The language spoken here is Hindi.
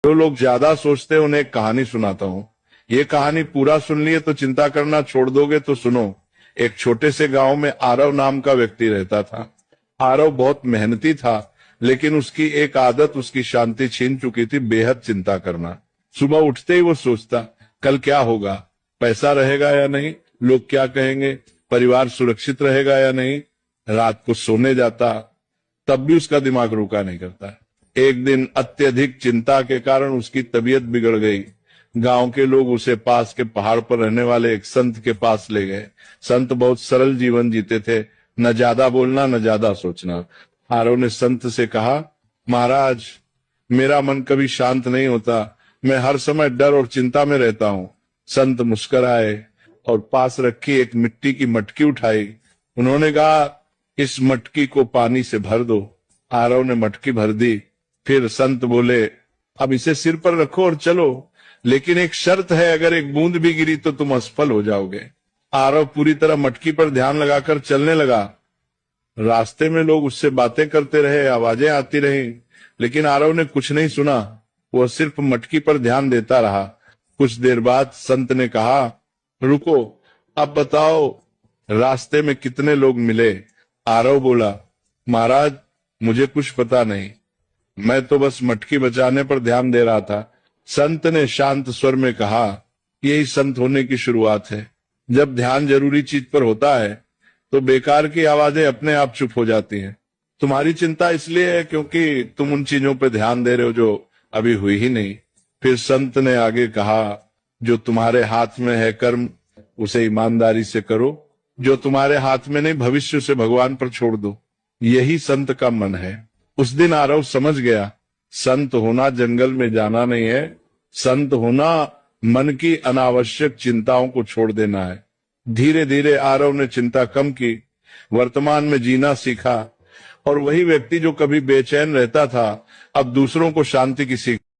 जो लोग ज्यादा सोचते हैं उन्हें एक कहानी सुनाता हूँ। ये कहानी पूरा सुन लिए तो चिंता करना छोड़ दोगे तो सुनो। एक छोटे से गांव में आरव नाम का व्यक्ति रहता था। आरव बहुत मेहनती था, लेकिन उसकी एक आदत उसकी शांति छीन चुकी थी, बेहद चिंता करना। सुबह उठते ही वो सोचता, कल क्या होगा, पैसा रहेगा या नहीं, लोग क्या कहेंगे, परिवार सुरक्षित रहेगा या नहीं। रात को सोने जाता, तब भी उसका दिमाग रुका नहीं करता। एक दिन अत्यधिक चिंता के कारण उसकी तबीयत बिगड़ गई। गांव के लोग उसे पास के पहाड़ पर रहने वाले एक संत के पास ले गए। संत बहुत सरल जीवन जीते थे, न ज्यादा बोलना न ज्यादा सोचना। आरव ने संत से कहा, महाराज, मेरा मन कभी शांत नहीं होता, मैं हर समय डर और चिंता में रहता हूँ। संत मुस्कुराए और पास रखी एक मिट्टी की मटकी उठाई। उन्होंने कहा, इस मटकी को पानी से भर दो। आरव ने मटकी भर दी। फिर संत बोले, अब इसे सिर पर रखो और चलो, लेकिन एक शर्त है, अगर एक बूंद भी गिरी तो तुम असफल हो जाओगे। आरव पूरी तरह मटकी पर ध्यान लगाकर चलने लगा। रास्ते में लोग उससे बातें करते रहे, आवाजें आती रहीं, लेकिन आरव ने कुछ नहीं सुना। वह सिर्फ मटकी पर ध्यान देता रहा। कुछ देर बाद संत ने कहा, रुको, अब बताओ रास्ते में कितने लोग मिले। आरव बोला, महाराज, मुझे कुछ पता नहीं, मैं तो बस मटकी बचाने पर ध्यान दे रहा था। संत ने शांत स्वर में कहा, यही संत होने की शुरुआत है। जब ध्यान जरूरी चीज पर होता है तो बेकार की आवाजें अपने आप चुप हो जाती हैं। तुम्हारी चिंता इसलिए है क्योंकि तुम उन चीजों पर ध्यान दे रहे हो जो अभी हुई ही नहीं। फिर संत ने आगे कहा, जो तुम्हारे हाथ में है कर्म, उसे ईमानदारी से करो। जो तुम्हारे हाथ में नहीं, भविष्य से भगवान पर छोड़ दो। यही संत का मन है। उस दिन आरव समझ गया, संत होना जंगल में जाना नहीं है, संत होना मन की अनावश्यक चिंताओं को छोड़ देना है। धीरे धीरे आरव ने चिंता कम की, वर्तमान में जीना सीखा, और वही व्यक्ति जो कभी बेचैन रहता था, अब दूसरों को शांति की सीख